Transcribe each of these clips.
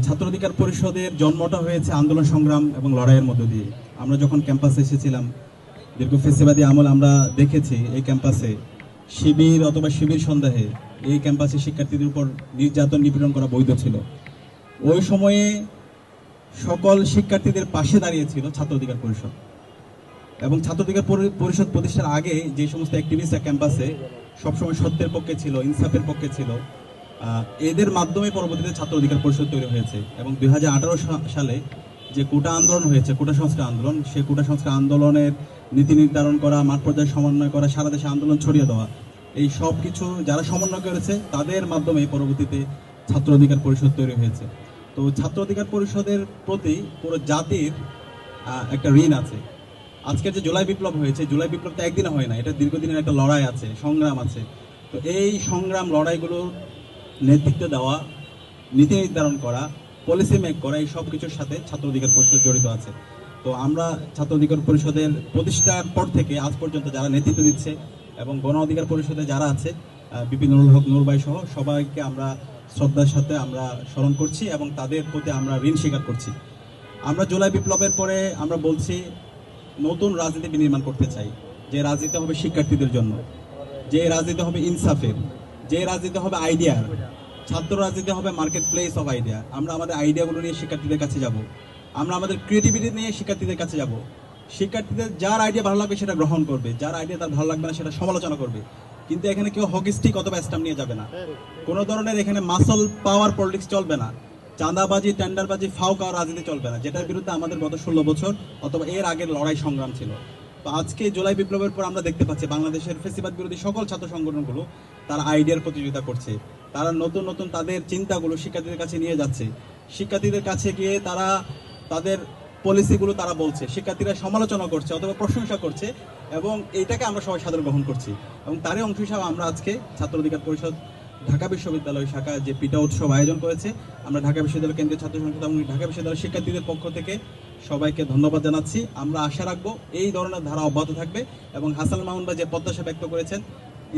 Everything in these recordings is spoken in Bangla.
ছাত্র অধিকার পরিষদের জন্মটা হয়েছে আন্দোলন সংগ্রাম এবং লড়াইয়ের মধ্য দিয়ে। আমরা যখন ক্যাম্পাসে এসেছিলাম, দীর্ঘ ফেসিবাদী আমল আমরা দেখেছি এই ক্যাম্পাসে শিবির অথবা শিবির সন্দেহে এই ক্যাম্পাসে শিক্ষার্থীদের উপর নির্যাতন নিপীড়ন করা বৈধ ছিল। ওই সময়ে সকল শিক্ষার্থীদের পাশে দাঁড়িয়েছিল ছাত্র অধিকার পরিষদ, এবং ছাত্র অধিকার পরিষদ প্রতিষ্ঠার আগে যে সমস্ত অ্যাক্টিভিস্টরা ক্যাম্পাসে সবসময় সত্যের পক্ষে ছিল, ইনসাফের পক্ষে ছিল, এদের মাধ্যমে পরবর্তীতে ছাত্র অধিকার পরিষদ তৈরি হয়েছে। এবং 2018 সালে যে কোটা আন্দোলন হয়েছে, কোটা সংস্কার আন্দোলন, সেই কোটা সংস্কার আন্দোলনের নীতি নির্ধারণ করা, মাঠ পর্যায়ে সমন্বয় করা, সারা দেশে আন্দোলন ছড়িয়ে দেওয়া, এই সব কিছু যারা সমন্বয় করেছে তাদের মাধ্যমে পরবর্তীতে ছাত্র অধিকার পরিষদ তৈরি হয়েছে। তো ছাত্র অধিকার পরিষদের প্রতি পুরো জাতির একটা ঋণ আছে। আজকের যে জুলাই বিপ্লব হয়েছে, জুলাই বিপ্লব তো একদিনে হয় না, এটা দীর্ঘদিনের একটা লড়াই আছে, সংগ্রাম আছে। তো এই সংগ্রাম লড়াইগুলো নেতৃত্ব দেওয়া, নীতি নির্ধারণ করা, পলিসি মেক করা, এই সব কিছুর সাথে ছাত্র অধিকার পরিষদ জড়িত আছে। তো আমরা ছাত্র অধিকার পরিষদের প্রতিষ্ঠার পর থেকে আজ পর্যন্ত যারা নেতৃত্ব দিচ্ছে এবং গণ অধিকার পরিষদে যারা আছে, বিপি নুরুল হক নূর ভাই সহ সবাইকে আমরা শ্রদ্ধার সাথে আমরা স্মরণ করছি এবং তাদের প্রতি আমরা ঋণ স্বীকার করছি। আমরা জুলাই বিপ্লবের পরে আমরা বলছি নতুন রাজনীতি বিনির্মাণ করতে চাই, যে রাজনীতি হবে শিক্ষার্থীদের জন্য, যে রাজনীতি হবে ইনসাফের, যে রাজনীতি হবে আইডিয়ার। ছাত্র রাজনীতি হবে মার্কেট প্লেস অফ আইডিয়া। আমরা আমাদের আইডিয়াগুলো নিয়ে শিক্ষার্থীদের কাছে যাব, আমরা আমাদের ক্রিয়েটিভিটি নিয়ে শিক্ষার্থীদের কাছে যাব। শিক্ষার্থীদের যার আইডিয়া ভালো লাগবে সেটা গ্রহণ করবে, যার আইডিয়া তার ভালো লাগবে না সেটা সমালোচনা করবে। কিন্তু এখানে কেউ হকি স্টিক অথবা স্ট্যাম্প নিয়ে যাবে না, কোনো ধরনের এখানে মাসল পাওয়ার পলিটিক্স চলবে না, চাঁদাবাজি, টেন্ডারবাজি, ফাউকা রাজনীতি চলবে না, যেটার বিরুদ্ধে আমাদের গত 16 বছর অথবা এর আগের লড়াই সংগ্রাম ছিল। তো আজকে জুলাই বিপ্লবের পর আমরা দেখতে পাচ্ছি বাংলাদেশের ফেসিবাদ বিরোধী সকল ছাত্র সংগঠনগুলো তারা আইডিয়ার প্রতিযোগিতা করছে, তারা নতুন নতুন তাদের চিন্তাগুলো শিক্ষার্থীদের কাছে নিয়ে যাচ্ছে। শিক্ষার্থীদের কাছে গিয়ে তারা তাদের পলিসিগুলো তারা বলছে, শিক্ষার্থীরা সমালোচনা করছে অথবা প্রশংসা করছে, এবং এইটাকে আমরা সবাই সাদরে গ্রহণ করছি। এবং তারই অংশ হিসাবে আমরা আজকে ছাত্র অধিকার পরিষদ ঢাকা বিশ্ববিদ্যালয় শাখা যে পিটা উৎসব আয়োজন করেছে, আমরা ঢাকা বিশ্ববিদ্যালয় কেন্দ্রীয় ছাত্র সংসদ এবং ঢাকা বিশ্ববিদ্যালয়ের শিক্ষার্থীদের পক্ষ থেকে সবাইকে ধন্যবাদ জানাচ্ছি। আমরা আশা রাখবো এই ধরনের ধারা অব্যাহত থাকবে, এবং হাসান মামুন ভাই যে প্রত্যাশা ব্যক্ত করেছেন,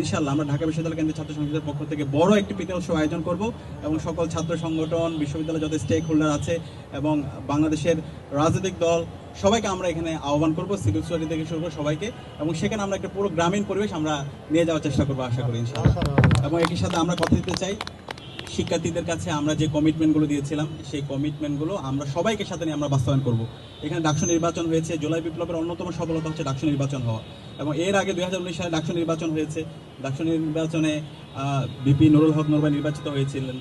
ইনশাআল্লাহ আমরা ঢাকা বিশ্ববিদ্যালয় কেন্দ্রীয় ছাত্র সংসদের পক্ষ থেকে বড় একটি পিটা উৎসব আয়োজন করব, এবং সকল ছাত্র সংগঠন, বিশ্ববিদ্যালয়ে যত স্টেক হোল্ডার আছে এবং বাংলাদেশের রাজনৈতিক দল সবাইকে আমরা এখানে আহ্বান করব, সিভিল সোসাইটি থেকে শুরু করে সবাইকে, এবং সেখানে আমরা একটা পুরো গ্রামীণ পরিবেশ আমরা নিয়ে যাওয়ার চেষ্টা করবো আশা করি ইনশাআল্লাহ। এবং একই সাথে আমরা কথা দিতে চাই শিক্ষার্থীদের কাছে আমরা যে কমিটমেন্টগুলো দিয়েছিলাম সেই কমিটমেন্টগুলো আমরা সবাইকে সাথে নিয়ে আমরা বাস্তবায়ন করব। এখানে ডাকসু নির্বাচন হয়েছে, জুলাই বিপ্লবের অন্যতম সফলতা হচ্ছে ডাকসু নির্বাচন হওয়া, এবং এর আগে 2019 সালে ডাকসু নির্বাচন হয়েছে। ডাকসু নির্বাচনে বিপি নুরুল হক নূর ভাই নির্বাচিত হয়েছিলেন।